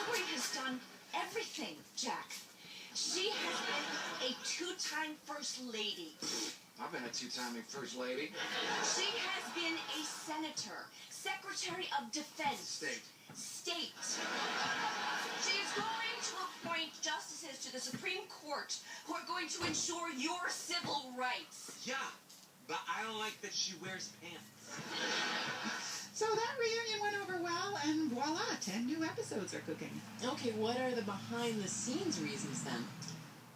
Tori has done everything, Jack. She has been a two-time First Lady. I've been a two-time First Lady. She has been a senator, Secretary of Defense. State. She is going to appoint justices to the Supreme Court who are going to ensure your civil rights. Yeah, but I don't like that she wears pants. So that reunion went over well, and voila, 10 new episodes are cooking. Okay, what are the behind-the-scenes reasons then?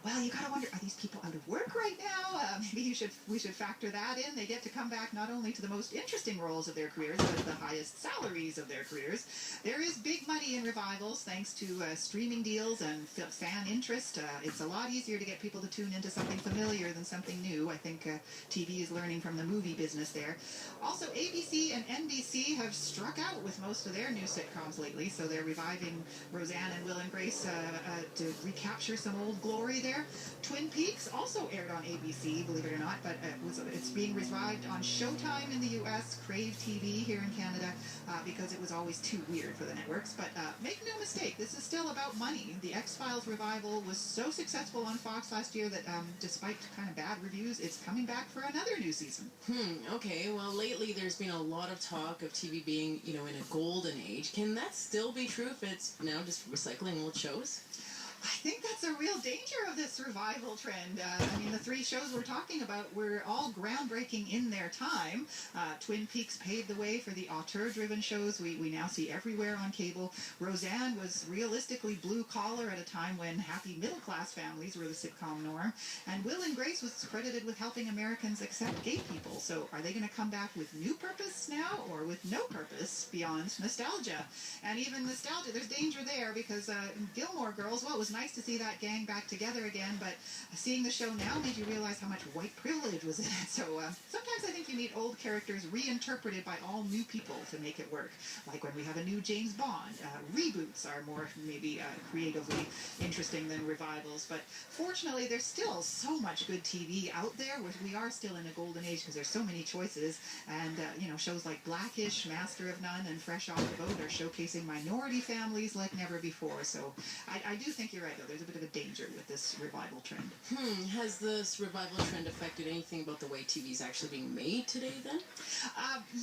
Well, you gotta wonder, are these people out of work right now? Maybe we should factor that in. They get to come back not only to the most interesting roles of their careers, but the highest salaries of their careers. There is big money in revivals thanks to streaming deals and fan interest. It's a lot easier to get people to tune into something familiar than something new. I think TV is learning from the movie business there. Also, ABC and NBC have struck out with most of their new sitcoms lately, so they're reviving Roseanne and Will and Grace to recapture some old glory there. Twin Peaks also aired on ABC, believe it or not, but it's being revived on Showtime in the U.S., Crave TV here in Canada, because it was always too weird for the networks. But make no mistake, this is still about money. The X-Files revival was so successful on Fox last year that despite kind of bad reviews, it's coming back for another new season. Okay, well, lately there's been a lot of talk of TV being, in a golden age. Can that still be true if it's now just recycling old shows? I think that's a real danger of this revival trend. I mean, the three shows we're talking about were all groundbreaking in their time. Twin Peaks paved the way for the auteur-driven shows we now see everywhere on cable. Roseanne was realistically blue-collar at a time when happy middle-class families were the sitcom norm. And Will and Grace was credited with helping Americans accept gay people. So are they going to come back with new purpose now, or with no purpose beyond nostalgia? And even nostalgia, there's danger there, because Gilmore Girls, well, it was nice to see that gang back together again, but seeing the show now made you realize how much white privilege was in it. So sometimes I think you need old characters reinterpreted by all new people to make it work. Like when we have a new James Bond. Reboots are more maybe creatively interesting than revivals, but fortunately there's still so much good TV out there. We are still in a golden age because there's so many choices, and shows like Blackish, Master of None, and Fresh Off the Boat are showcasing minority families like never before. So I do think you're right, though. There's a bit of a danger with this revival trend. Has this revival trend affected anything about the way TV is actually being made today, then?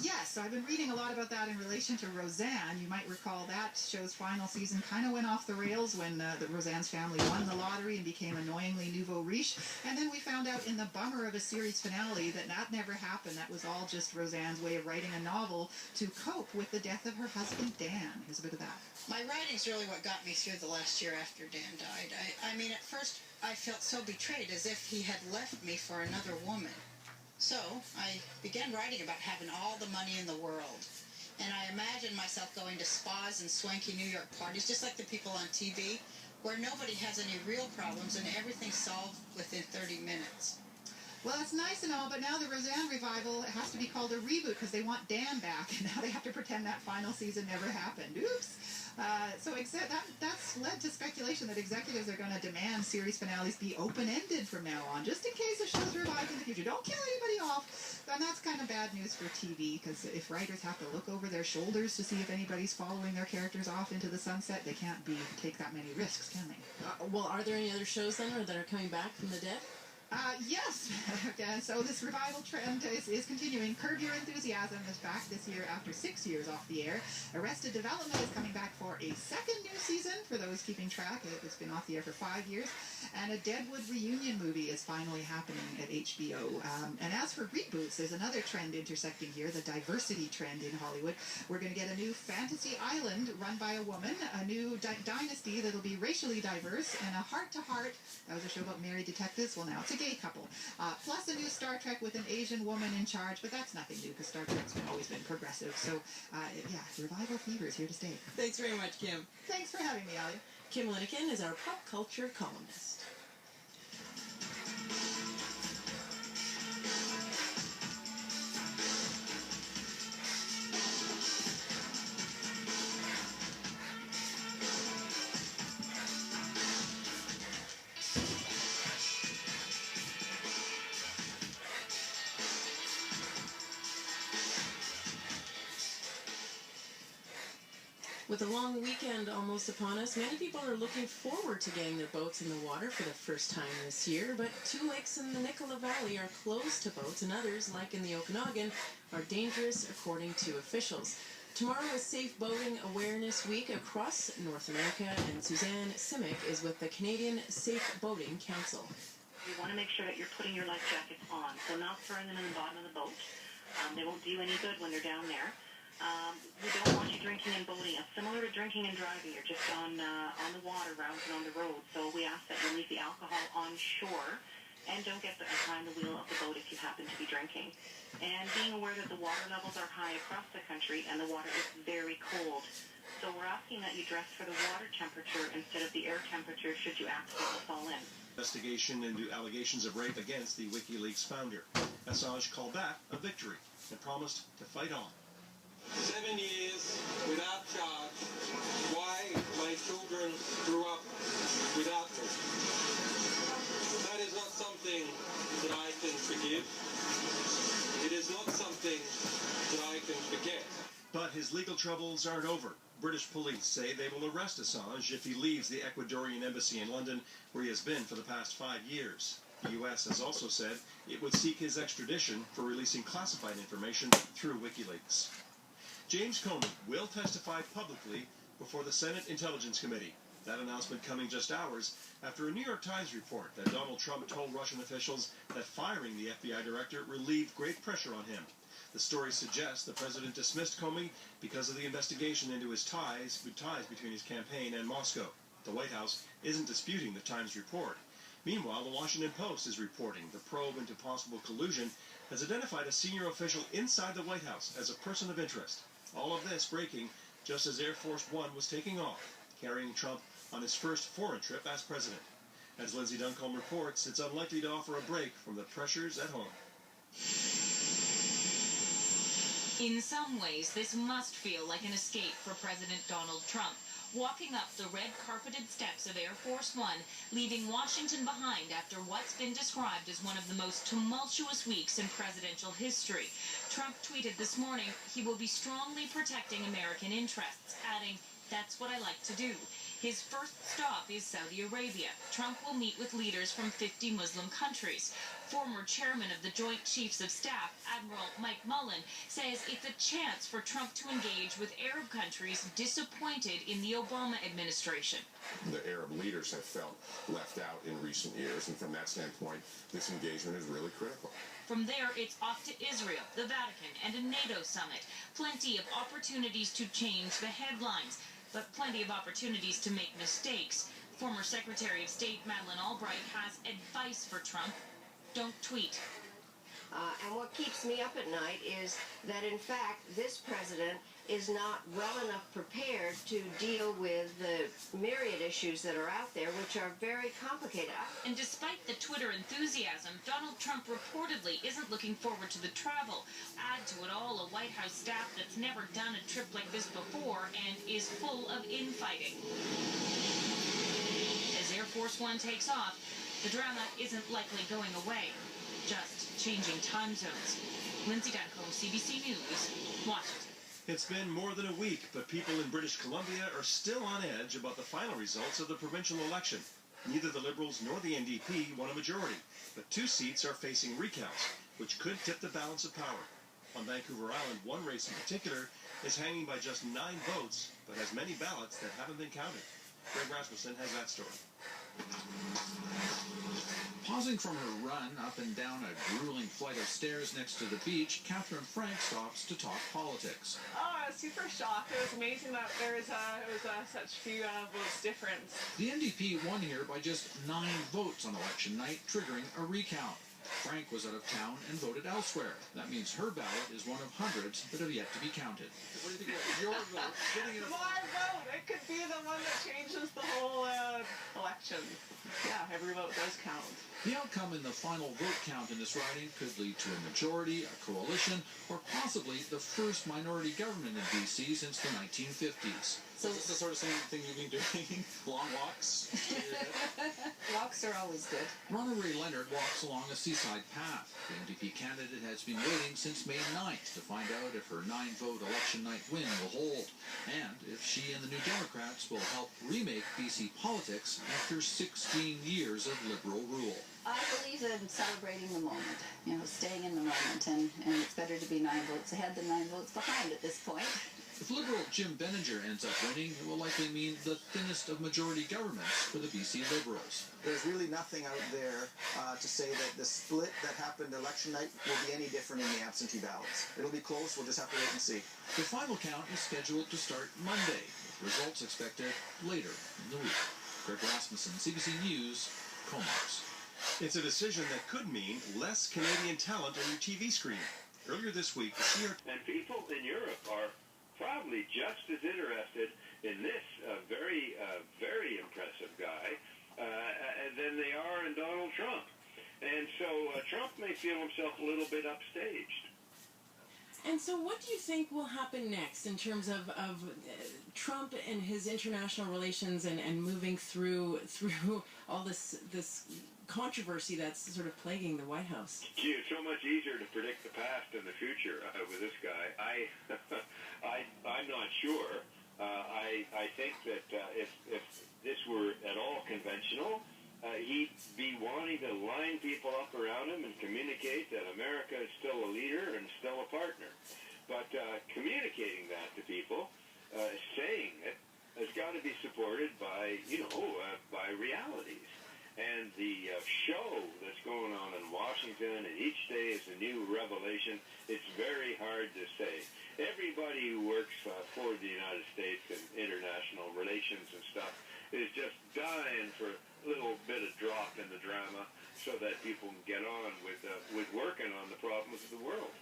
Yes, I've been reading a lot about that in relation to Roseanne. You might recall that show's final season kind of went off the rails when the Roseanne's family won the lottery and became annoyingly nouveau riche. And then we found out in the bummer of a series finale that never happened. That was all just Roseanne's way of writing a novel to cope with the death of her husband, Dan. Here's a bit of that. My writing's really what got me through the last year after Dan died. I mean, at first I felt so betrayed, as if he had left me for another woman. So I began writing about having all the money in the world. And I imagined myself going to spas and swanky New York parties, just like the people on TV, where nobody has any real problems and everything's solved within 30 minutes. Well, that's nice and all, but now the Roseanne revival has to be called a reboot because they want Dan back, and now they have to pretend that final season never happened. Oops. So that's led to speculation that executives are going to demand series finales be open-ended from now on, just in case the show's revived in the future. Don't kill anybody off. And that's kind of bad news for TV, because if writers have to look over their shoulders to see if anybody's following their characters off into the sunset, they can't take that many risks, can they? Well, are there any other shows then that are coming back from the dead? Yes. So this revival trend is continuing. Curb Your Enthusiasm is back this year after 6 years off the air. Arrested Development is coming back for a second new season, for those keeping track. It's been off the air for 5 years. And a Deadwood reunion movie is finally happening at HBO. And as for reboots, there's another trend intersecting here, the diversity trend in Hollywood. We're going to get a new fantasy island run by a woman, a new dynasty that'll be racially diverse, and a heart-to-heart. That was a show about married detectives. Well, now it's a gay couple. Plus a new Star Trek with an Asian woman in charge, but that's nothing new because Star Trek's always been progressive. So, yeah, revival fever is here to stay. Thanks very much, Kim. Thanks for having me, Ali. Kim Linikin is our pop culture columnist. With a long weekend almost upon us, many people are looking forward to getting their boats in the water for the first time this year, but 2 lakes in the Nicola Valley are closed to boats, and others, like in the Okanagan, are dangerous according to officials. Tomorrow is Safe Boating Awareness Week across North America, and Suzanne Simic is with the Canadian Safe Boating Council. You want to make sure that you're putting your life jackets on, so not throwing them in the bottom of the boat. They won't do you any good when they're down there. We don't want you drinking and boating. It's similar to drinking and driving. You're just on the water rather than on the road. So we ask that you leave the alcohol on shore and don't get behind the wheel of the boat if you happen to be drinking. And being aware that the water levels are high across the country and the water is very cold. So we're asking that you dress for the water temperature instead of the air temperature should you accidentally fall in. Investigation into allegations of rape against the WikiLeaks founder. Assange called that a victory and promised to fight on. 7 years without charge. Why my children grew up without me. That is not something that I can forgive. It is not something that I can forget. But his legal troubles aren't over. British police say they will arrest Assange if he leaves the Ecuadorian embassy in London, where he has been for the past 5 years. The U.S. has also said it would seek his extradition for releasing classified information through WikiLeaks. James Comey will testify publicly before the Senate Intelligence Committee. That announcement coming just hours after a New York Times report that Donald Trump told Russian officials that firing the FBI director relieved great pressure on him. The story suggests the president dismissed Comey because of the investigation into his ties between his campaign and Moscow. The White House isn't disputing the Times report. Meanwhile, the Washington Post is reporting the probe into possible collusion has identified a senior official inside the White House as a person of interest. All of this breaking just as Air Force One was taking off, carrying Trump on his first foreign trip as president. As Lindsay Duncombe reports, it's unlikely to offer a break from the pressures at home. In some ways, this must feel like an escape for President Donald Trump, walking up the red-carpeted steps of Air Force One, leaving Washington behind after what's been described as one of the most tumultuous weeks in presidential history. Trump tweeted this morning he will be strongly protecting American interests, adding, "That's what I like to do." His first stop is Saudi Arabia. Trump will meet with leaders from 50 Muslim countries. Former chairman of the Joint Chiefs of Staff, Admiral Mike Mullen, says it's a chance for Trump to engage with Arab countries disappointed in the Obama administration. The Arab leaders have felt left out in recent years, and from that standpoint, this engagement is really critical. From there, it's off to Israel, the Vatican, and a NATO summit. Plenty of opportunities to change the headlines, but plenty of opportunities to make mistakes. Former Secretary of State Madeleine Albright has advice for Trump. Don't tweet. And what keeps me up at night is that, in fact, this president is not well enough prepared to deal with the myriad issues that are out there, which are very complicated. And despite the Twitter enthusiasm, Donald Trump reportedly isn't looking forward to the travel. Add to it all a White House staff that's never done a trip like this before and is full of infighting. As Air Force One takes off, the drama isn't likely going away, just changing time zones. Lindsay Duncombe, CBC News, Washington. It's been more than a week, but people in British Columbia are still on edge about the final results of the provincial election. Neither the Liberals nor the NDP won a majority, but 2 seats are facing recounts, which could tip the balance of power. On Vancouver Island, one race in particular is hanging by just 9 votes, but has many ballots that haven't been counted. Greg Rasmussen has that story. Pausing from her run up and down a grueling flight of stairs next to the beach, Catherine Frank stops to talk politics. Oh, I was super shocked. It was amazing that there was such few votes difference. The NDP won here by just 9 votes on election night, triggering a recount. Frank was out of town and voted elsewhere. That means her ballot is one of hundreds that have yet to be counted. What do you think about your vote? My vote! It could be the one that changes the whole election. Yeah, every vote does count. The outcome in the final vote count in this riding could lead to a majority, a coalition, or possibly the first minority government in BC since the 1950s. So is this the sort of same thing you've been doing? Long walks? Walks are always good. Ronna Ray Leonard walks along a seaside path. The NDP candidate has been waiting since May 9th to find out if her 9-vote election night win will hold, and if she and the New Democrats will help remake BC politics after 16 years of Liberal rule. I believe in celebrating the moment, staying in the moment, and it's better to be 9 votes ahead than 9 votes behind at this point. If Liberal Jim Benninger ends up winning, it will likely mean the thinnest of majority governments for the BC Liberals. There's really nothing out there to say that the split that happened election night will be any different in the absentee ballots. It'll be close, we'll just have to wait and see. The final count is scheduled to start Monday, with results expected later in the week. Greg Rasmussen, CBC News, Comox. It's a decision that could mean less Canadian talent on your TV screen. Earlier this week, the CRT... And people in Europe are probably just as interested in this very impressive guy than they are in Donald Trump. And so Trump may feel himself a little bit upstaged. And so what do you think will happen next in terms of Trump and his international relations and moving through all this controversy that's sort of plaguing the White House? Gee, it's so much easier to predict the past and the future with this guy. I'm not sure. I think that if this were at all conventional, he'd be wanting to line people up around him and communicate that America is still a leader and still a partner. But communicating that to people, saying it, has got to be supported by, by realities. And the show that's going on in Washington, and each day is a new revelation, it's very hard to say. Everybody who works for the United States and international relations and stuff is just dying for a little bit of drop in the drama so that people can get on with working on the problems of the world.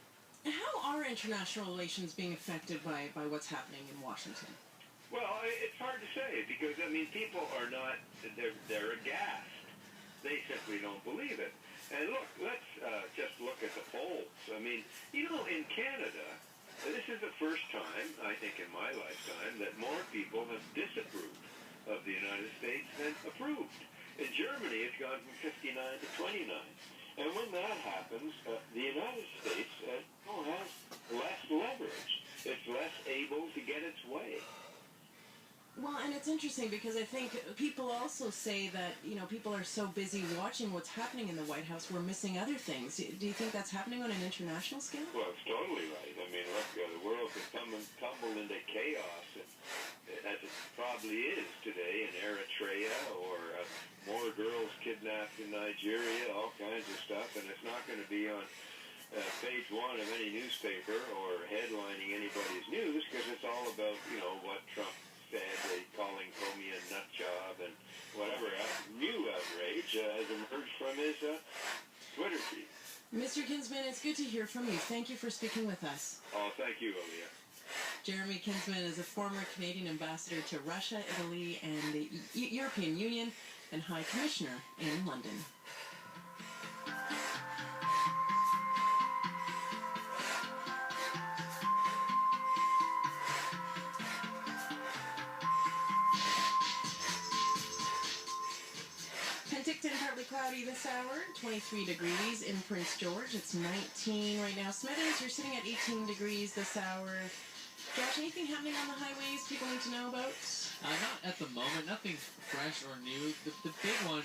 How are international relations being affected by what's happening in Washington? Well, it's hard to say because, people are not, they're aghast. They simply don't believe it. And look, let's just look at the polls. In Canada, this is the first time, I think in my lifetime, that more people have disapproved of the United States than approved. In Germany, it's gone from 59 to 29. And when that happens, the United States has less leverage. It's less able to get its way. Well, and it's interesting because I think people also say that, people are so busy watching what's happening in the White House, we're missing other things. Do you think that's happening on an international scale? Well, it's totally right. Look, the world can tumble into chaos, as it probably is today in Eritrea, or more girls kidnapped in Nigeria, all kinds of stuff, and it's not going to be on page 1 of any newspaper or headlining anybody's news because it's all about, what Trump said, calling Comey a nut job and whatever new outrage has emerged from his Twitter feed. Mr. Kinsman, it's good to hear from you. Thank you for speaking with us. Oh, thank you, Aaliyah. Jeremy Kinsman is a former Canadian ambassador to Russia, Italy, and the European Union, and High Commissioner in London. Penticton, partly cloudy this hour, 23 degrees in Prince George. It's 19 right now. Smithers, you're sitting at 18 degrees this hour. Josh, anything happening on the highways people need to know about? Not at the moment. Nothing fresh or new. The big one,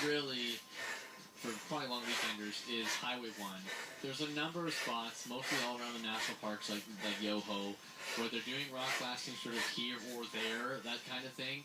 really, for probably long weekenders, is Highway 1. There's a number of spots, mostly all around the national parks, like Yoho, where they're doing rock blasting sort of here or there, that kind of thing.